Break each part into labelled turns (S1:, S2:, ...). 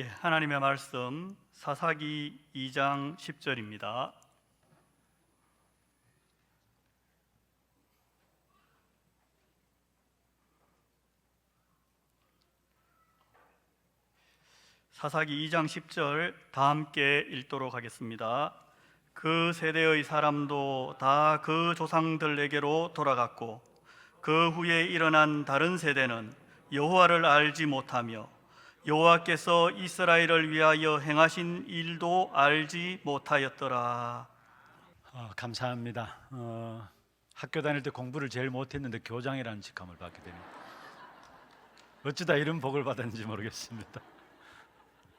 S1: 하나님의 말씀 사사기 2장 10절입니다. 사사기 2장 10절 다 함께 읽도록 하겠습니다. 그 세대의 사람도 다 그 조상들에게로 돌아갔고 그 후에 일어난 다른 세대는 여호와를 알지 못하며 여호와께서 이스라엘을 위하여 행하신 일도 알지 못하였더라.
S2: 감사합니다. 학교 다닐 때 공부를 제일 못했는데 교장이라는 직함을 받게 됩니다. 어쩌다 이런 복을 받았는지 모르겠습니다.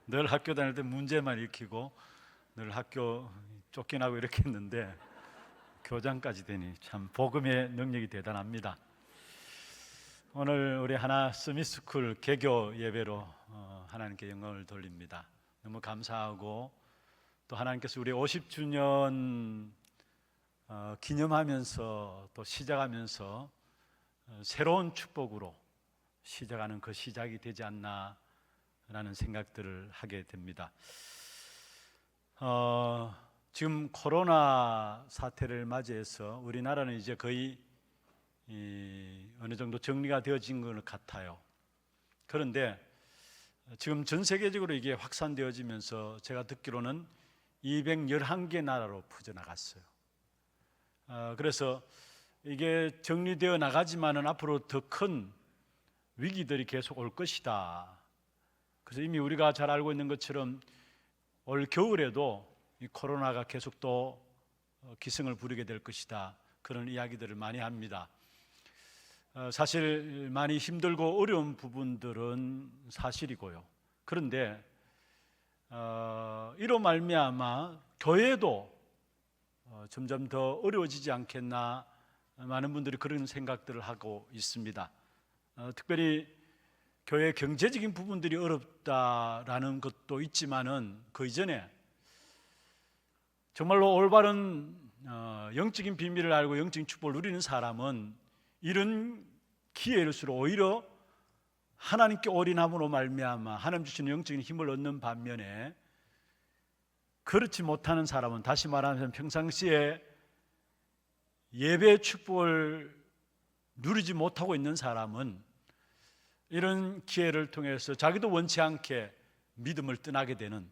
S2: 늘 학교 다닐 때 문제만 익히고 늘 학교 쫓겨나고 이렇게 했는데 교장까지 되니 참 복음의 능력이 대단합니다. 오늘 우리 하나 서밋스쿨 개교 예배로 하나님께 영광을 돌립니다. 너무 감사하고 또 하나님께서 우리 50주년 기념하면서 또 시작하면서 새로운 축복으로 시작하는 그 시작이 되지 않나 라는 생각들을 하게 됩니다. 지금 코로나 사태를 맞이해서 우리나라는 이제 거의 어느 정도 정리가 되어진 것 같아요. 그런데 지금 전 세계적으로 이게 확산되어지면서 제가 듣기로는 211개 나라로 퍼져나갔어요. 그래서 이게 정리되어 나가지만은 앞으로 더 큰 위기들이 계속 올 것이다. 그래서 이미 우리가 잘 알고 있는 것처럼 올 겨울에도 이 코로나가 계속 또 기승을 부리게 될 것이다. 그런 이야기들을 많이 합니다. 사실 많이 힘들고 어려운 부분들은 사실이고요. 그런데 이로 말미암아 교회도 점점 더 어려워지지 않겠나 많은 분들이 그런 생각들을 하고 있습니다. 특별히 교회 경제적인 부분들이 어렵다라는 것도 있지만은 그 이전에 정말로 올바른 영적인 비밀을 알고 영적인 축복을 누리는 사람은 이런 기회일수록 오히려 하나님께 올인함으로 말미암아 하나님 주시는 영적인 힘을 얻는 반면에 그렇지 못하는 사람은 다시 말하면 평상시에 예배의 축복을 누리지 못하고 있는 사람은 이런 기회를 통해서 자기도 원치 않게 믿음을 떠나게 되는,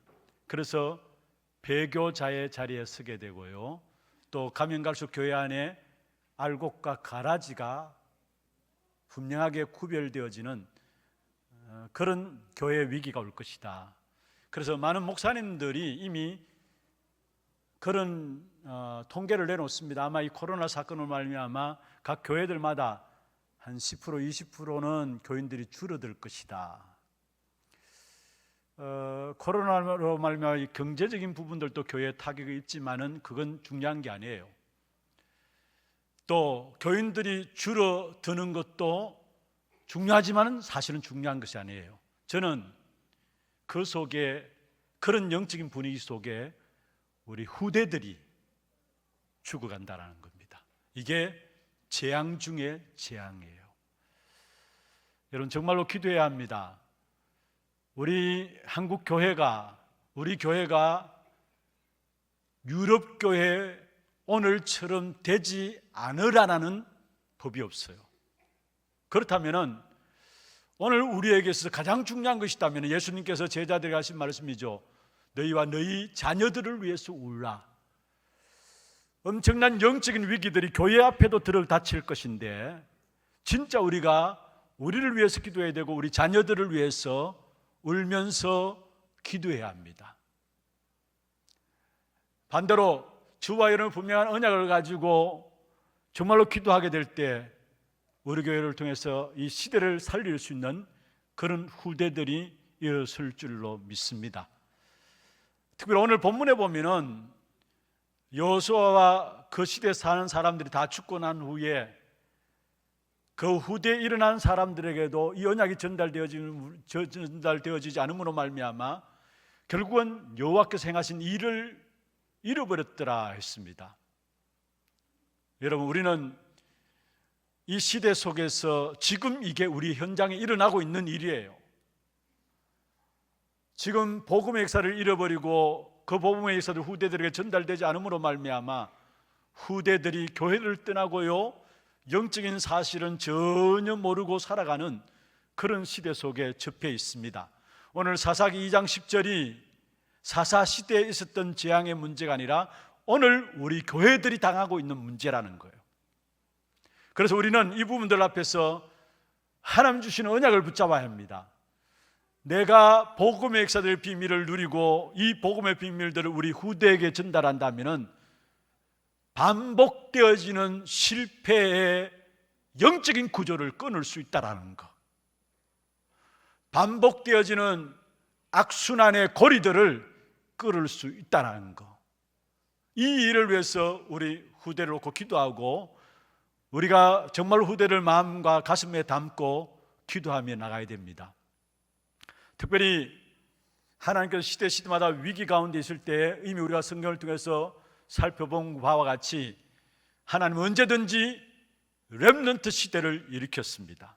S2: 그래서 배교자의 자리에 서게 되고요. 또 가면 갈수록 교회 안에 알곡과 가라지가 분명하게 구별되어지는 그런 교회 위기가 올 것이다. 그래서 많은 목사님들이 이미 그런 통계를 내놓습니다. 아마 이 코로나 사건으로 말미암아 각 교회들마다 한 10%, 20%는 교인들이 줄어들 것이다. 코로나로 말미암아 경제적인 부분들도 교회에 타격이 있지만은 그건 중요한 게 아니에요. 또 교인들이 줄어드는 것도 중요하지만은 사실은 중요한 것이 아니에요. 저는 그 속에, 그런 영적인 분위기 속에 우리 후대들이 죽어간다는 겁니다. 이게 재앙 중에 재앙이에요. 여러분 정말로 기도해야 합니다. 우리 한국 교회가, 우리 교회가 유럽 교회 오늘처럼 되지 않으라는 법이 없어요. 그렇다면은 오늘 우리에게 있어서 가장 중요한 것이 있다면 예수님께서 제자들에게 하신 말씀이죠. 너희와 너희 자녀들을 위해서 울라. 엄청난 영적인 위기들이 교회 앞에도 들어닥칠 것인데 진짜 우리가 우리를 위해서 기도해야 되고 우리 자녀들을 위해서 울면서 기도해야 합니다. 반대로 주와 여러분의 분명한 언약을 가지고 정말로 기도하게 될 때 우리 교회를 통해서 이 시대를 살릴 수 있는 그런 후대들이 일어설 줄로 믿습니다. 특별히 오늘 본문에 보면은 여호수아와 그 시대에 사는 사람들이 다 죽고 난 후에 그 후대에 일어난 사람들에게도 이 언약이 전달되어지지 않음으로 말미암아 결국은 여호와께서 행하신 일을 잃어버렸더라 했습니다. 여러분 우리는 이 시대 속에서 지금 이게 우리 현장에 일어나고 있는 일이에요. 지금 복음의 역사를 잃어버리고 그 복음의 역사도 후대들에게 전달되지 않음으로 말미암아 후대들이 교회를 떠나고요, 영적인 사실은 전혀 모르고 살아가는 그런 시대 속에 접해 있습니다. 오늘 사사기 2장 10절이 사사 시대에 있었던 재앙의 문제가 아니라 오늘 우리 교회들이 당하고 있는 문제라는 거예요. 그래서 우리는 이 부분들 앞에서 하나님 주시는 언약을 붙잡아야 합니다. 내가 복음의 역사들의 비밀을 누리고 이 복음의 비밀들을 우리 후대에게 전달한다면 반복되어지는 실패의 영적인 구조를 끊을 수 있다는 것, 반복되어지는 악순환의 고리들을 끊을 수 있다는 것, 이 일을 위해서 우리 후대를 놓고 기도하고 우리가 정말 후대를 마음과 가슴에 담고 기도하며 나가야 됩니다. 특별히 하나님께서 시대마다 위기 가운데 있을 때 이미 우리가 성경을 통해서 살펴본 바와 같이 하나님은 언제든지 렘넌트 시대를 일으켰습니다.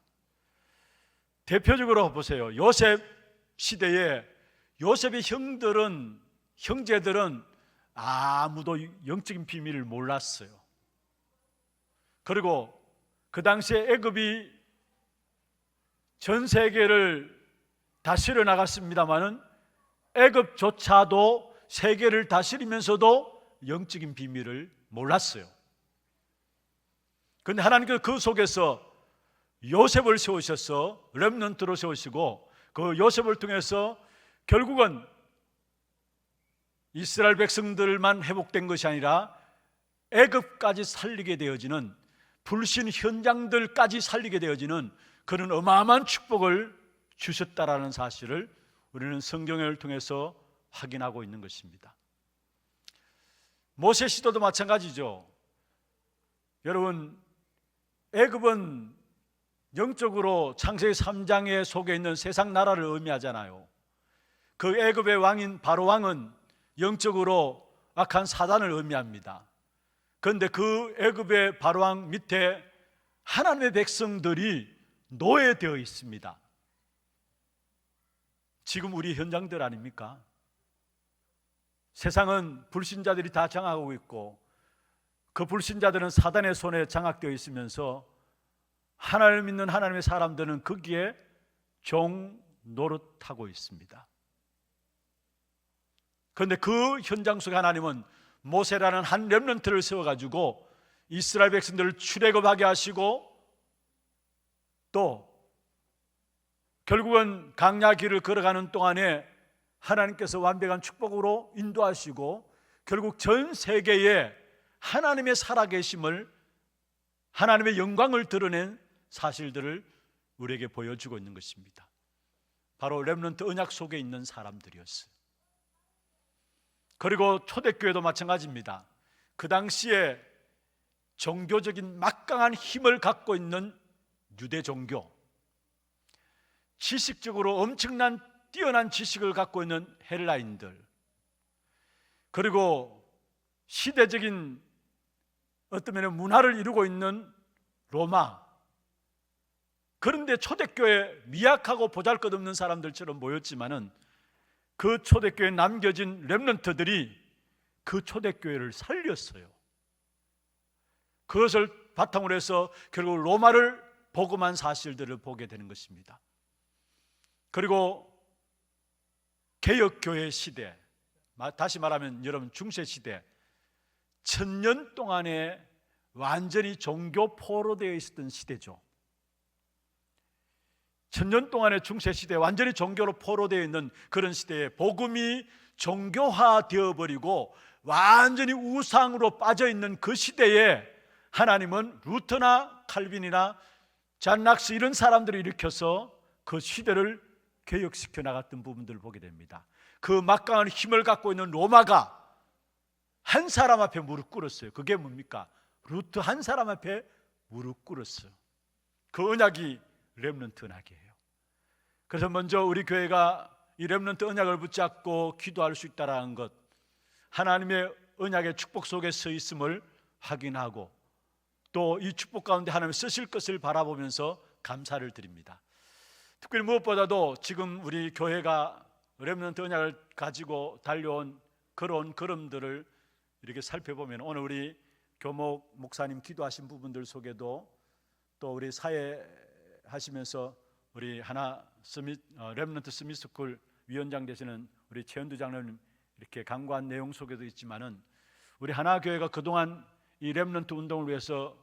S2: 대표적으로 보세요. 요셉 시대에 요셉의 형제들은 아무도 영적인 비밀을 몰랐어요. 그리고 그 당시에 애굽이 전 세계를 다스려 나갔습니다마는 애굽조차도 세계를 다스리면서도 영적인 비밀을 몰랐어요. 그런데 하나님께서 그 속에서 요셉을 세우셔서 렘넌트로 세우시고 그 요셉을 통해서 결국은 이스라엘 백성들만 회복된 것이 아니라 애굽까지 살리게 되어지는, 불신 현장들까지 살리게 되어지는 그런 어마어마한 축복을 주셨다라는 사실을 우리는 성경을 통해서 확인하고 있는 것입니다. 모세 시대도 마찬가지죠. 여러분, 애굽은 영적으로 창세기 3장에 속에 있는 세상 나라를 의미하잖아요. 그 애굽의 왕인 바로 왕은 영적으로 악한 사단을 의미합니다. 그런데 그 애굽의 바로 왕 밑에 하나님의 백성들이 노예되어 있습니다. 지금 우리 현장들 아닙니까? 세상은 불신자들이 다 장악하고 있고 그 불신자들은 사단의 손에 장악되어 있으면서 하나님을 믿는 하나님의 사람들은 거기에 종 노릇하고 있습니다. 그런데 그 현장 속에 하나님은 모세라는 한 렘넌트를 세워가지고 이스라엘 백성들을 출애굽하게 하시고 또 결국은 강야 길을 걸어가는 동안에 하나님께서 완벽한 축복으로 인도하시고 결국 전 세계에 하나님의 살아계심을, 하나님의 영광을 드러낸 사실들을 우리에게 보여주고 있는 것입니다. 바로 렘넌트 언약 속에 있는 사람들이었어요. 그리고 초대교회도 마찬가지입니다. 그 당시에 종교적인 막강한 힘을 갖고 있는 유대 종교, 지식적으로 엄청난 뛰어난 지식을 갖고 있는 헬라인들, 그리고 시대적인 어떤 면에 문화를 이루고 있는 로마, 그런데 초대교회 미약하고 보잘것없는 사람들처럼 보였지만은 그 초대교회에 남겨진 렘넌트들이 그 초대교회를 살렸어요. 그것을 바탕으로 해서 결국 로마를 복음한 사실들을 보게 되는 것입니다. 그리고 개혁교회 시대, 다시 말하면 여러분 중세시대, 1000년 동안에 완전히 종교 포로되어 있었던 시대죠. 1000년 동안의 중세시대에 완전히 종교로 포로되어 있는 그런 시대에 복음이 종교화되어 버리고 완전히 우상으로 빠져있는 그 시대에 하나님은 루터나 칼빈이나 잔 락스 이런 사람들을 일으켜서 그 시대를 개혁시켜 나갔던 부분들을 보게 됩니다. 그 막강한 힘을 갖고 있는 로마가 한 사람 앞에 무릎 꿇었어요. 그게 뭡니까? 루터 한 사람 앞에 무릎 꿇었어요. 그 언약이 렘넌트 언약이에요. 그래서 먼저 우리 교회가 이 렘넌트 언약을 붙잡고 기도할 수 있다는 것, 하나님의 언약의 축복 속에 서 있음을 확인하고 또 이 축복 가운데 하나님 쓰실 것을 바라보면서 감사를 드립니다. 특별히 무엇보다도 지금 우리 교회가 렘넌트 언약을 가지고 달려온 그런 걸음들을 이렇게 살펴보면 오늘 우리 교목 목사님 기도하신 부분들 속에도 또 우리 사회 하시면서 우리 하나 렘넌트 스미스쿨 위원장 되시는 우리 최현두 장로님 이렇게 강구한 내용 속에도 있지만은 우리 하나 교회가 그동안 이 렘넌트 운동을 위해서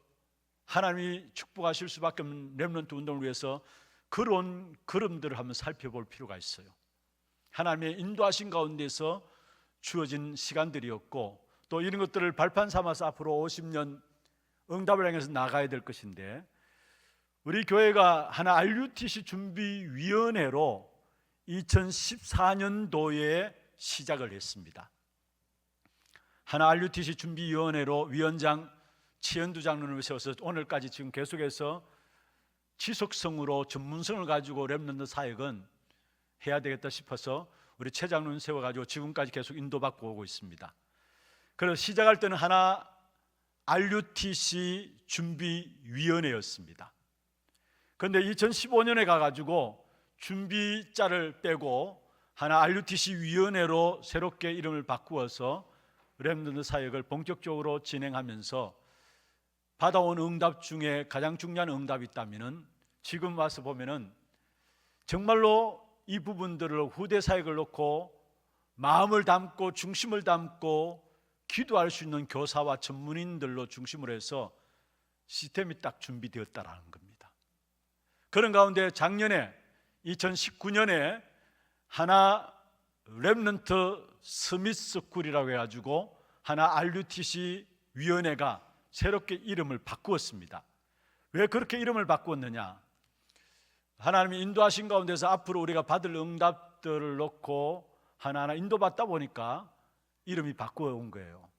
S2: 하나님이 축복하실 수밖에 없는 렘넌트 운동을 위해서 그런 걸음들을 한번 살펴볼 필요가 있어요. 하나님의 인도하신 가운데서 주어진 시간들이었고 또 이런 것들을 발판 삼아서 앞으로 50년 응답을 향해서 나가야 될 것인데 우리 교회가 하나 RUTC 준비위원회로 2014년도에 시작을 했습니다. 하나 RUTC 준비위원회로 위원장 최현두 장로님을 세워서 오늘까지 지금 계속해서 지속성으로 전문성을 가지고 렘넌트 사역은 해야 되겠다 싶어서 우리 최 장로님 세워가지고 지금까지 계속 인도받고 오고 있습니다. 그래서 시작할 때는 하나 RUTC 준비위원회였습니다. 그런데 2015년에 가가지고 준비자를 빼고 하나 RUTC 위원회로 새롭게 이름을 바꾸어서 렘넌트 사역을 본격적으로 진행하면서 받아온 응답 중에 가장 중요한 응답이 있다면은 지금 와서 보면은 정말로 이 부분들을 후대 사역을 놓고 마음을 담고 중심을 담고 기도할 수 있는 교사와 전문인들로 중심으로 해서 시스템이 딱 준비되었다라는 겁니다. 그런 가운데 작년에 2019년에 하나 렘넌트 스미스쿨이라고 해가지고 하나 RUTC 위원회가 새롭게 이름을 바꾸었습니다. 왜 그렇게 이름을 바꾸었느냐? 하나님이 인도하신 가운데서 앞으로 우리가 받을 응답들을 놓고 하나하나 인도받다 보니까 이름이 바꾸어 거예요.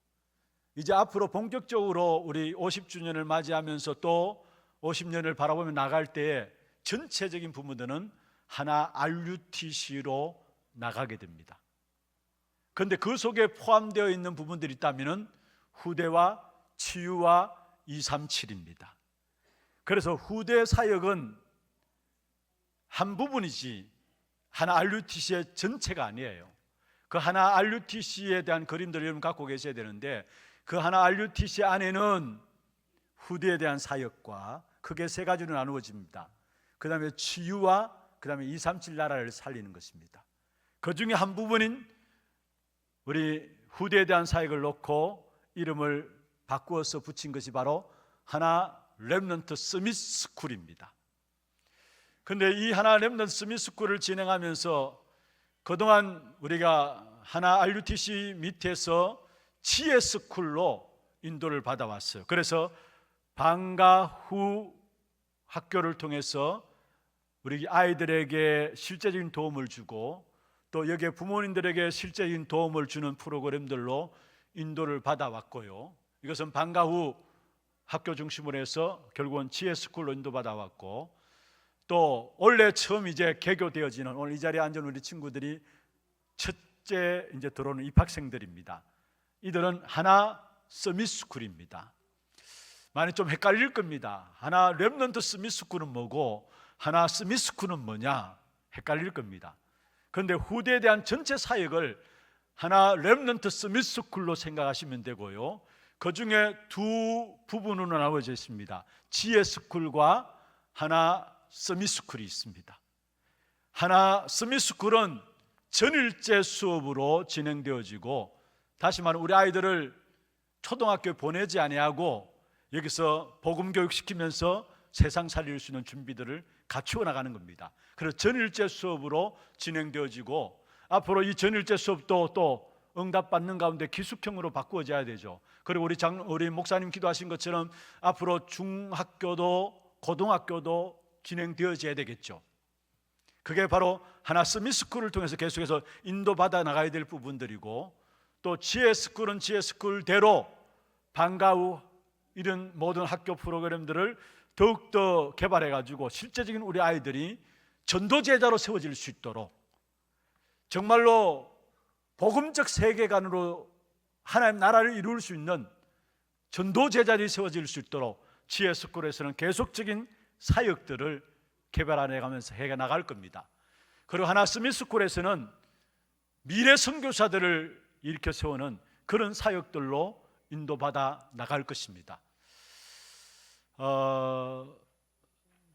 S2: 이제 앞으로 본격적으로 우리 50주년을 맞이하면서 또 50년을 바라보며 나갈 때에 전체적인 부분들은 하나 RUTC로 나가게 됩니다. 그런데 그 속에 포함되어 있는 부분들이 있다면 후대와 치유와 237입니다. 그래서 후대 사역은 한 부분이지 하나 RUTC의 전체가 아니에요. 그 하나 RUTC에 대한 그림들을 여러분 갖고 계셔야 되는데 그 하나 RUTC 안에는 후대에 대한 사역과 크게 세 가지로 나누어집니다. 그 다음에 치유와 그 다음에 237 나라를 살리는 것입니다. 그 중에 한 부분인 우리 후대에 대한 사역을 놓고 이름을 바꾸어서 붙인 것이 바로 하나 렘넌트 스미스쿨입니다. 그런데 이 하나 렘넌트 스미스쿨을 진행하면서 그동안 우리가 하나 RUTC 밑에서 지혜스쿨로 인도를 받아왔어요. 그래서 방과 후 학교를 통해서 우리 아이들에게 실제적인 도움을 주고 또 여기에 부모님들에게 실제적인 도움을 주는 프로그램들로 인도를 받아왔고요. 이것은 방과 후 학교 중심으로 해서 결국은 지혜스쿨로 인도받아왔고 또 원래 처음 이제 개교되어지는 오늘 이 자리에 앉은 우리 친구들이 첫째 이제 들어오는 입학생들입니다. 이들은 하나 스미스쿨입니다. 많이 좀 헷갈릴 겁니다. 하나 렘넌트 스미스쿨은 뭐고 하나 스미스쿨은 뭐냐 헷갈릴 겁니다. 그런데 후대에 대한 전체 사역을 하나 렘넌트 스미스쿨로 생각하시면 되고요. 그 중에 두 부분으로 나눠져 있습니다. 지혜스쿨과 하나 스미스쿨이 있습니다. 하나 스미스쿨은 전일제 수업으로 진행되어지고 다시 말하면 우리 아이들을 초등학교에 보내지 아니하고 여기서 복음 교육시키면서 세상 살릴 수 있는 준비들을 갖추어 나가는 겁니다. 그래서 전일제 수업으로 진행되어지고 앞으로 이 전일제 수업도 또 응답받는 가운데 기숙형으로 바꾸어져야 되죠. 그리고 우리 목사님 기도하신 것처럼 앞으로 중학교도 고등학교도 진행되어져야 되겠죠. 그게 바로 하나 스미스쿨을 통해서 계속해서 인도받아 나가야 될 부분들이고 또 지혜스쿨은 지혜스쿨대로 방과 후 이런 모든 학교 프로그램들을 더욱더 개발해가지고 실제적인 우리 아이들이 전도제자로 세워질 수 있도록 정말로 복음적 세계관으로 하나님 나라를 이룰 수 있는 전도제자들이 세워질 수 있도록 지혜스쿨에서는 계속적인 사역들을 개발해 가면서 해 나갈 겁니다. 그리고 하나 스미스쿨에서는 미래 선교사들을 일으켜 세우는 그런 사역들로 인도받아 나갈 것입니다.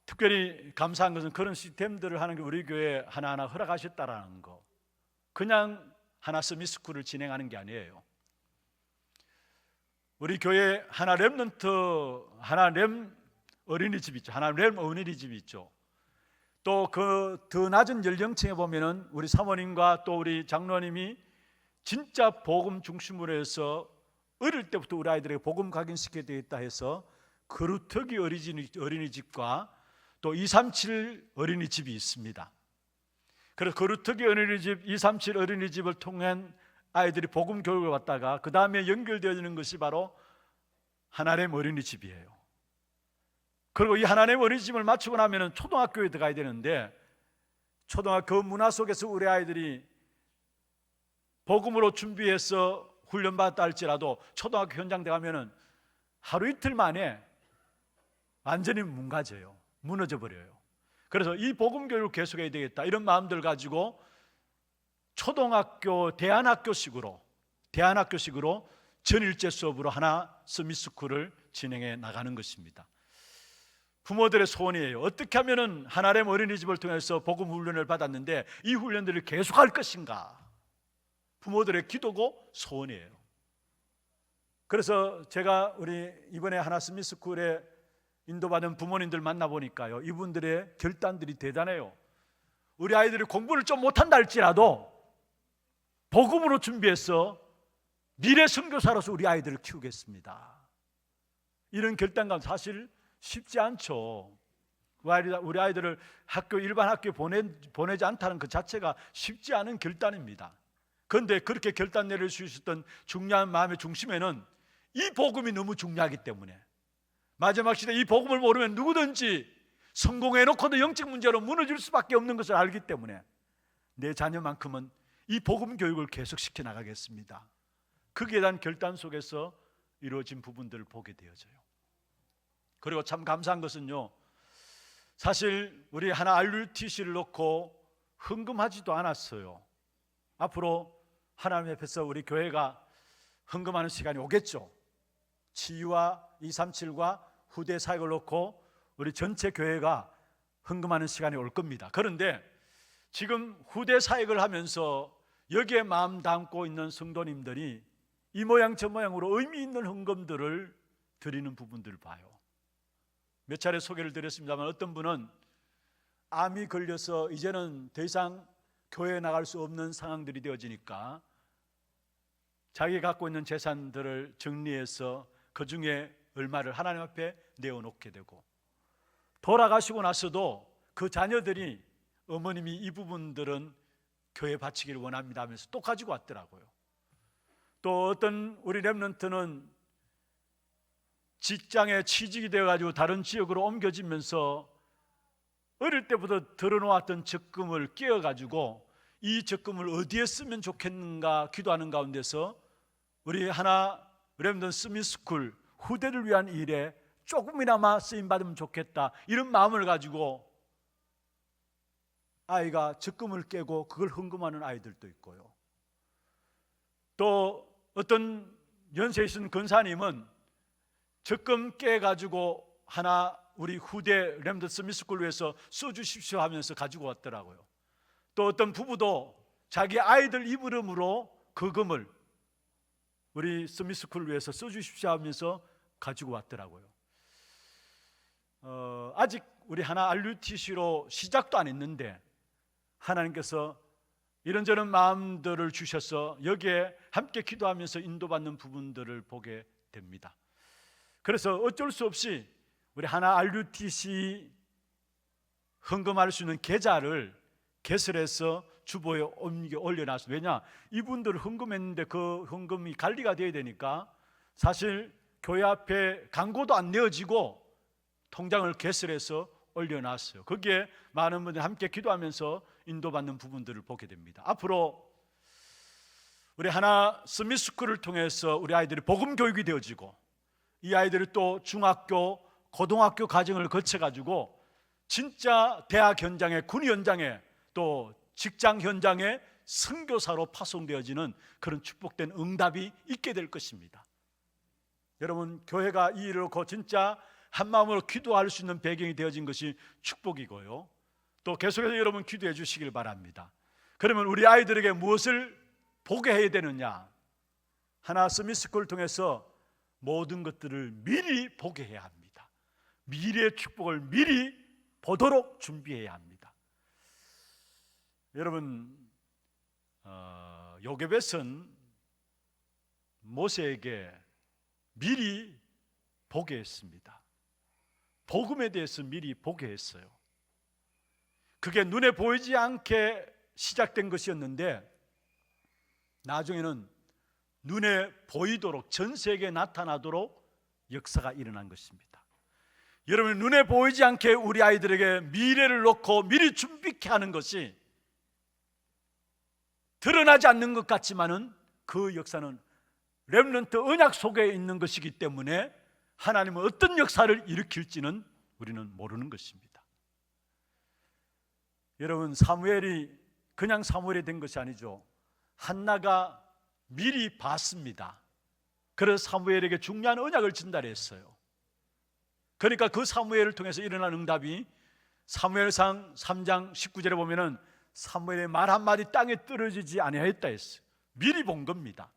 S2: 특별히 감사한 것은 그런 시스템들을 하는 게 우리 교회에 하나하나 허락하셨다라는 거. 그냥 하나 서밋스쿨을 진행하는 게 아니에요. 우리 교회 하나 렘넌트, 하나 렘 어린이집 있죠. 하나 렘 어린이집 있죠. 또 그 더 낮은 연령층에 보면은 우리 사모님과 또 우리 장로님이 진짜 복음 중심으로 해서 어릴 때부터 우리 아이들에게 복음 각인시켜야 되겠다 해서 그루터기 어린이집과 또 237 어린이집이 있습니다. 그래서 그루터기 어린이집, 237 어린이집을 통한 아이들이 복음 교육을 받다가 그 다음에 연결되어지는 것이 바로 하나님 어린이집이에요. 그리고 이 하나님 어린이집을 마치고 나면 초등학교에 들어가야 되는데 초등학교 그 문화 속에서 우리 아이들이 복음으로 준비해서 훈련받았다 할지라도 초등학교 현장 들어가면 하루 이틀 만에 완전히 뭉가져요. 무너져 버려요. 그래서 이 복음 교육을 계속해야 되겠다 이런 마음들 가지고 초등학교 대안학교식으로 전일제 수업으로 하나 서밋스쿨을 진행해 나가는 것입니다. 부모들의 소원이에요. 어떻게 하면 하나님 어린이집을 통해서 복음 훈련을 받았는데 이 훈련들을 계속할 것인가? 부모들의 기도고 소원이에요. 그래서 제가 우리 이번에 하나 서밋스쿨에 인도받은 부모님들 만나보니까요, 이분들의 결단들이 대단해요. 우리 아이들이 공부를 좀 못한다 할지라도 복음으로 준비해서 미래 선교사로서 우리 아이들을 키우겠습니다. 이런 결단감 사실 쉽지 않죠. 우리 아이들을 일반 학교에 보내지 않다는 그 자체가 쉽지 않은 결단입니다. 그런데 그렇게 결단 내릴 수 있었던 중요한 마음의 중심에는 이 복음이 너무 중요하기 때문에, 마지막 시대 이 복음을 모르면 누구든지 성공해놓고도 영적 문제로 무너질 수밖에 없는 것을 알기 때문에 내 자녀만큼은 이 복음 교육을 계속시켜 나가겠습니다. 거기에 대한 결단 속에서 이루어진 부분들을 보게 되어져요. 그리고 참 감사한 것은요, 사실 우리 하나 RUTC를 놓고 헌금하지도 않았어요. 앞으로 하나님 앞에서 우리 교회가 헌금하는 시간이 오겠죠. 치유와 237과 후대 사역을 놓고 우리 전체 교회가 헌금하는 시간이 올 겁니다. 그런데 지금 후대 사역을 하면서 여기에 마음 담고 있는 성도님들이 이 모양 저 모양으로 의미 있는 헌금들을 드리는 부분들을 봐요. 몇 차례 소개를 드렸습니다만 어떤 분은 암이 걸려서 이제는 더 이상 교회에 나갈 수 없는 상황들이 되어지니까 자기가 갖고 있는 재산들을 정리해서 그 중에 얼마를 하나님 앞에 내어놓게 되고, 돌아가시고 나서도 그 자녀들이 어머님이 이 부분들은 교회에 바치기를 원합니다 하면서 또 가지고 왔더라고요. 또 어떤 우리 렘넌트는 직장에 취직이 되어가지고 다른 지역으로 옮겨지면서 어릴 때부터 들어놓았던 적금을 깨어가지고 이 적금을 어디에 쓰면 좋겠는가 기도하는 가운데서 우리 하나 렘넌트 서밋스쿨 후대를 위한 일에 조금이나마 쓰임받으면 좋겠다, 이런 마음을 가지고 아이가 적금을 깨고 그걸 헌금하는 아이들도 있고요. 또 어떤 연세 있은 권사님은 적금 깨가지고 하나 우리 후대 렘넌트 서밋스쿨을 위해서 써주십시오 하면서 가지고 왔더라고요. 또 어떤 부부도 자기 아이들 이름으로 그 금을 우리 서밋스쿨을 위해서 써주십시오 하면서 가지고 왔더라고요. 아직 우리 하나 RUTC로 시작도 안 했는데 하나님께서 이런저런 마음들을 주셔서 여기에 함께 기도하면서 인도받는 부분들을 보게 됩니다. 그래서 어쩔 수 없이 우리 하나 RUTC 헌금할 수 있는 계좌를 개설해서 주보에 옮겨 올려놨어요. 왜냐? 이분들 헌금했는데 그 헌금이 관리가 돼야 되니까 사실 교회 앞에 광고도 안 내어지고 통장을 개설해서 올려놨어요. 거기에 많은 분들이 함께 기도하면서 인도받는 부분들을 보게 됩니다. 앞으로 우리 하나 서밋스쿨을 통해서 우리 아이들이 복음 교육이 되어지고 이 아이들이 또 중학교, 고등학교 과정을 거쳐가지고 진짜 대학 현장에, 군 현장에, 또 직장 현장에 선교사로 파송되어지는 그런 축복된 응답이 있게 될 것입니다. 여러분, 교회가 이 일을 놓고 진짜 한마음으로 기도할 수 있는 배경이 되어진 것이 축복이고요, 또 계속해서 여러분 기도해 주시길 바랍니다. 그러면 우리 아이들에게 무엇을 보게 해야 되느냐? 하나 스미스쿨을 통해서 모든 것들을 미리 보게 해야 합니다. 미래의 축복을 미리 보도록 준비해야 합니다. 여러분, 요게벳은 모세에게 미리 보게 했습니다. 복음에 대해서 미리 보게 했어요. 그게 눈에 보이지 않게 시작된 것이었는데 나중에는 눈에 보이도록, 전 세계에 나타나도록 역사가 일어난 것입니다. 여러분, 눈에 보이지 않게 우리 아이들에게 미래를 놓고 미리 준비케 하는 것이 드러나지 않는 것 같지만은 그 역사는 렘넌트 언약 속에 있는 것이기 때문에 하나님은 어떤 역사를 일으킬지는 우리는 모르는 것입니다. 여러분, 사무엘이 그냥 사무엘이 된 것이 아니죠. 한나가 미리 봤습니다. 그래서 사무엘에게 중요한 언약을 전달했어요. 그러니까 그 사무엘을 통해서 일어난 응답이 사무엘상 3장 19절에 보면은 사무엘의 말 한마디 땅에 떨어지지 아니하였다 했어요. 미리 본 겁니다.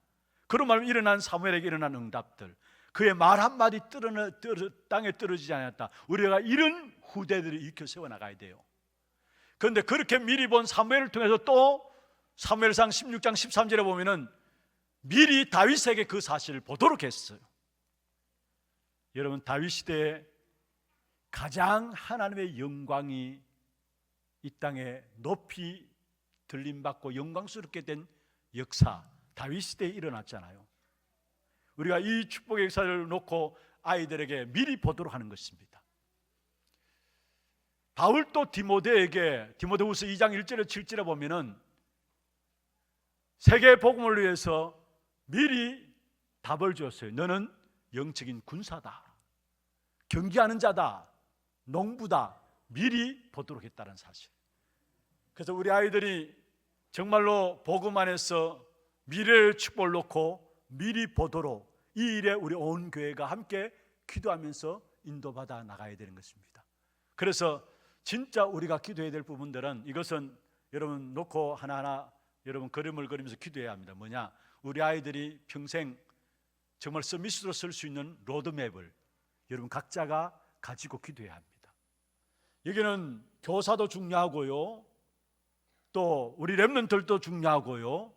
S2: 그런 말로 일어난 사무엘에게 일어난 응답들, 그의 말 한마디 땅에 떨어지지 않았다. 우리가 이런 후대들을 일으켜 세워나가야 돼요. 그런데 그렇게 미리 본 사무엘을 통해서 또 사무엘상 16장 13절에 보면은 미리 다윗에게 그 사실을 보도록 했어요. 여러분, 다윗 시대에 가장 하나님의 영광이 이 땅에 높이 들림받고 영광스럽게 된 역사, 다윗 시대에 일어났잖아요. 우리가 이 축복의 역사를 놓고 아이들에게 미리 보도록 하는 것입니다. 바울도 디모데에게 디모데후서 2장 1절에 7절에 보면은 세계 복음을 위해서 미리 답을 주었어요. 너는 영적인 군사다, 경기하는 자다, 농부다. 미리 보도록 했다는 사실. 그래서 우리 아이들이 정말로 복음 안에서 미래의 축복을 놓고 미리 보도록 이 일에 우리 온 교회가 함께 기도하면서 인도받아 나가야 되는 것입니다. 그래서 진짜 우리가 기도해야 될 부분들은, 이것은 여러분 놓고 하나하나 여러분 그림을 그리면서 기도해야 합니다. 뭐냐? 우리 아이들이 평생 정말 서밋으로 설 수 있는 로드맵을 여러분 각자가 가지고 기도해야 합니다. 여기는 교사도 중요하고요, 또 우리 렘넌트들도 중요하고요,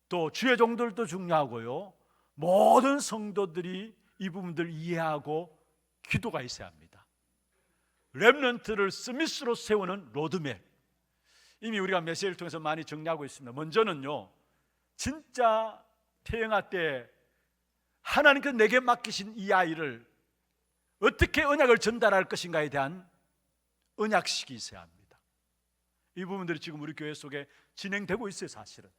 S2: 또 주의 종들도 중요하고요, 모든 성도들이 이 부분들을 이해하고 기도가 있어야 합니다. 렘넌트를 스미스로 세우는 로드맵, 이미 우리가 메시지를 통해서 많이 정리하고 있습니다. 먼저는요, 진짜 태영아 때 하나님께서 내게 맡기신 이 아이를 어떻게 언약을 전달할 것인가에 대한 언약식이 있어야 합니다. 이 부분들이 지금 우리 교회 속에 진행되고 있어요. 사실은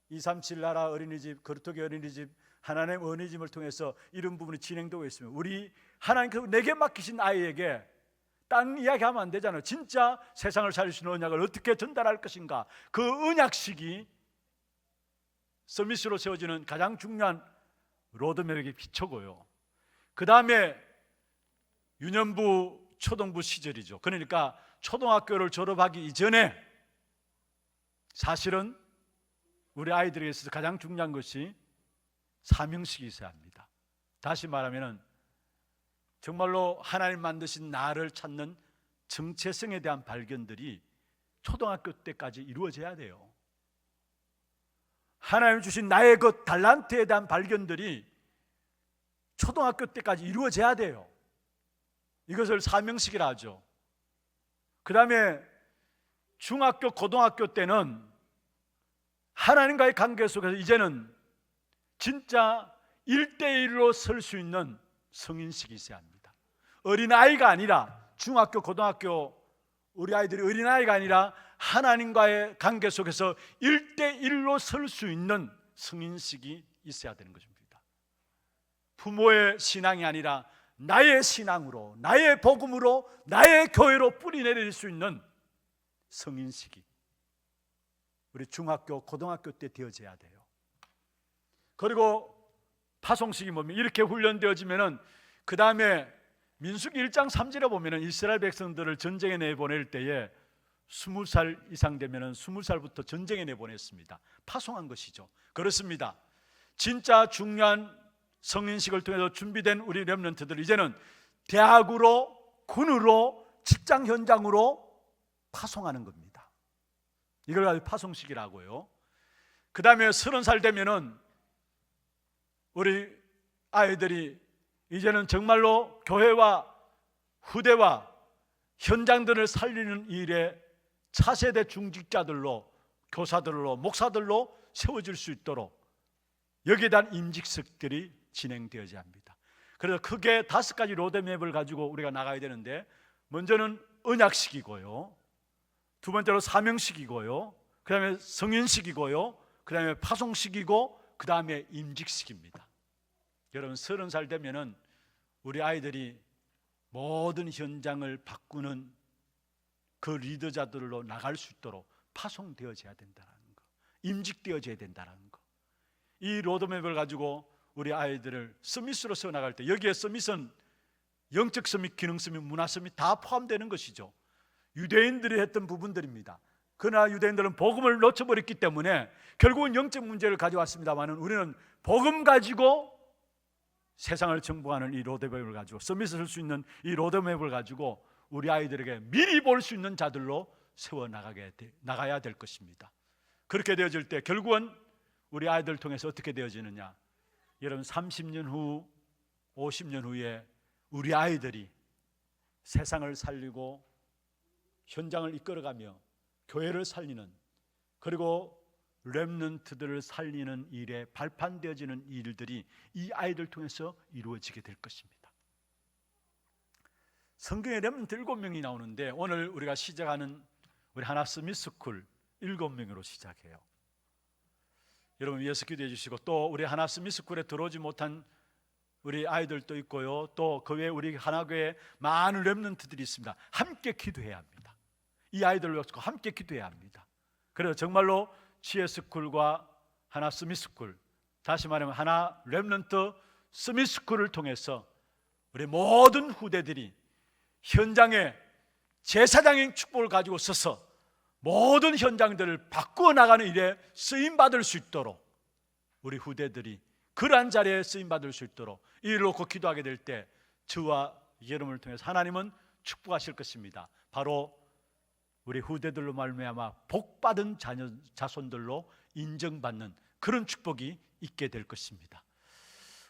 S2: 237 나라 어린이집, 거루터기 어린이집, 하나님 어린이집을 통해서 이런 부분이 진행되고 있습니다. 우리 하나님께서 내게 맡기신 아이에게 딴 이야기하면 안 되잖아요. 진짜 세상을 살릴 수 있는 언약을 어떻게 전달할 것인가, 그 언약식이 서밋으로 세워지는 가장 중요한 로드맵의 기초고요. 그 다음에 유년부 초등부 시절이죠. 그러니까 초등학교를 졸업하기 이전에 사실은 우리 아이들에게 있어서 가장 중요한 것이 사명식이 있어야 합니다. 다시 말하면 정말로 하나님 만드신 나를 찾는 정체성에 대한 발견들이 초등학교 때까지 이루어져야 돼요. 하나님 주신 나의 그 달란트에 대한 발견들이 초등학교 때까지 이루어져야 돼요. 이것을 사명식이라 하죠. 그 다음에 중학교, 고등학교 때는 하나님과의 관계 속에서 이제는 진짜 1대1로 설 수 있는 성인식이 있어야 합니다. 어린아이가 아니라, 중학교, 고등학교 우리 아이들이 어린아이가 아니라 하나님과의 관계 속에서 1대1로 설 수 있는 성인식이 있어야 되는 것입니다. 부모의 신앙이 아니라 나의 신앙으로, 나의 복음으로, 나의 교회로 뿌리내릴 수 있는 성인식이, 우리 중학교, 고등학교 때 되어져야 돼요. 그리고 파송식이 뭡니까? 이렇게 훈련되어지면은 그 다음에 민수기 1장 3절에 보면은 이스라엘 백성들을 전쟁에 내보낼 때에 20살 이상 되면은 20살부터 전쟁에 내보냈습니다. 파송한 것이죠. 그렇습니다. 진짜 중요한 성인식을 통해서 준비된 우리 렘넌트들 이제는 대학으로, 군으로, 직장 현장으로 파송하는 겁니다. 이걸 가지고 파송식이라고요. 그 다음에 30살 되면은 우리 아이들이 이제는 정말로 교회와 후대와 현장들을 살리는 일에 차세대 중직자들로, 교사들로, 목사들로 세워질 수 있도록 여기에 대한 임직석들이 진행되어야 합니다. 그래서 크게 5가지 로드맵을 가지고 우리가 나가야 되는데, 먼저는 언약식이고요, 두 번째로 사명식이고요, 그 다음에 성인식이고요, 그 다음에 파송식이고, 그 다음에 임직식입니다. 여러분 30살 되면은 우리 아이들이 모든 현장을 바꾸는 그 리더자들로 나갈 수 있도록 파송되어져야 된다는 거, 임직되어져야 된다는 거. 이 로드맵을 가지고 우리 아이들을 서밋으로 세워나갈 때, 여기에 서밋은 영적 서밋, 기능 서밋, 문화 서밋 다 포함되는 것이죠. 유대인들이 했던 부분들입니다. 그러나 유대인들은 복음을 놓쳐버렸기 때문에 결국은 영적 문제를 가져왔습니다만, 우리는 복음 가지고 세상을 정복하는 이 로드맵을 가지고, 서밋을 할 수 있는 이 로드맵을 가지고 우리 아이들에게 미리 볼 수 있는 자들로 나가야 될 것입니다. 그렇게 되어질 때 결국은 우리 아이들을 통해서 어떻게 되어지느냐, 여러분 30년 후, 50년 후에 우리 아이들이 세상을 살리고 현장을 이끌어가며 교회를 살리는, 그리고 렘넌트들을 살리는 일에 발판되어지는 일들이 이 아이들 통해서 이루어지게 될 것입니다. 성경에 렘넌트 7명이 나오는데, 오늘 우리가 시작하는 우리 하나 스미스쿨 7명으로 시작해요. 여러분 위에서 기도해 주시고, 또 우리 하나 스미스쿨에 들어오지 못한 우리 아이들도 있고요, 또 그 외에 우리 하나교회에 많은 렘넌트들이 있습니다. 함께 기도해야 합니다. 이 아이들을 놓고 함께 기도해야 합니다. 그래서 정말로 지혜스쿨과 하나 스미스쿨, 다시 말하면 하나 렘넌트 스미스쿨을 통해서 우리 모든 후대들이 현장에 제사장의 축복을 가지고 서서 모든 현장들을 바꾸어 나가는 일에 쓰임받을 수 있도록, 우리 후대들이 그러한 자리에 쓰임받을 수 있도록 이 일을 놓고 기도하게 될 때 저와 여러분을 통해서 하나님은 축복하실 것입니다. 바로 우리 후대들로 말미암아 복받은 자손들로 인정받는 그런 축복이 있게 될 것입니다.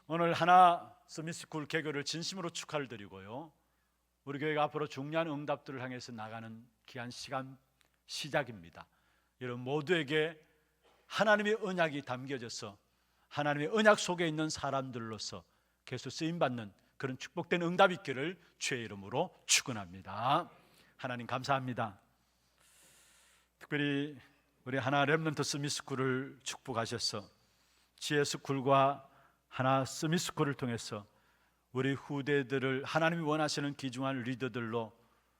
S2: 오늘 하나 서밋스쿨 개교를 진심으로 축하를 드리고요, 우리 교회가 앞으로 중요한 응답들을 향해서 나가는 귀한 시간 시작입니다. 여러분 모두에게 하나님의 언약이 담겨져서 하나님의 언약 속에 있는 사람들로서 계속 쓰임받는 그런 축복된 응답이 있기를 주의 이름으로 축원합니다. 하나님 감사합니다. 특별히 우리 하나 렘넌트 스미스쿨을 축복하셔서 지혜스쿨과 하나 스미스쿨을 통해서 우리 후대들을 하나님이 원하시는 귀중한 리더들로,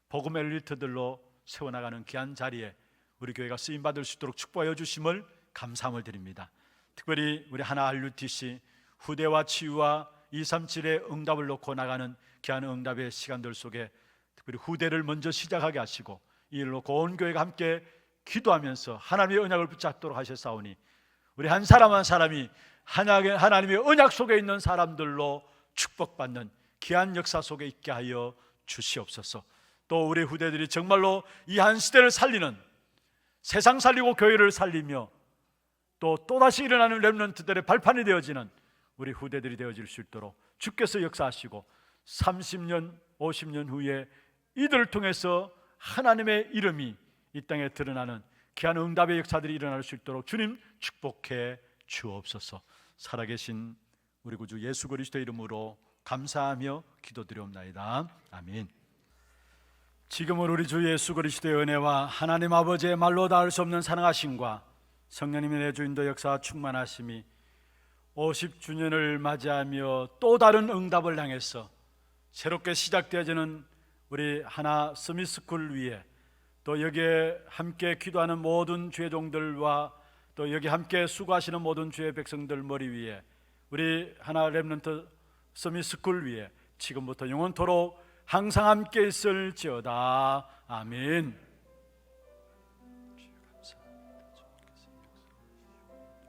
S2: 복음의 엘리트들로 세워나가는 귀한 자리에 우리 교회가 쓰임받을 수 있도록 축복하여 주심을 감사함을 드립니다. 특별히 우리 하나 RUTC 후대와 치유와 237의 응답을 놓고 나가는 귀한 응답의 시간들 속에 특별히 후대를 먼저 시작하게 하시고 이 일로 온 교회가 함께 기도하면서 하나님의 언약을 붙잡도록 하셨사오니, 우리 한 사람 한 사람이 하나님의 언약 속에 있는 사람들로 축복받는 귀한 역사 속에 있게 하여 주시옵소서. 또 우리 후대들이 정말로 이 한 시대를 살리는, 세상 살리고 교회를 살리며 또다시 일어나는 렘넌트들의 발판이 되어지는 우리 후대들이 되어질 수 있도록 주께서 역사하시고 30년, 50년 후에 이들을 통해서 하나님의 이름이 이 땅에 드러나는 귀한 응답의 역사들이 일어날 수 있도록 주님 축복해 주옵소서. 살아계신 우리 구주 예수 그리스도의 이름으로 감사하며 기도드리옵나이다. 아멘. 지금은 우리 주 예수 그리스도의 은혜와 하나님 아버지의 말로 닿을 수 없는 사랑하심과 성령님의 내주인도 역사 충만하심이 50주년을 맞이하며 또 다른 응답을 향해서 새롭게 시작되어지는 우리 하나 스미스쿨 위에 또 여기에 함께 기도하는 모든 주의 종들과 또 여기 함께 수고하시는 모든 주의 백성들 머리 위에 우리 하나 렘넌트 서밋스쿨 위에 지금부터 영원토록 항상 함께 있을지어다. 아멘.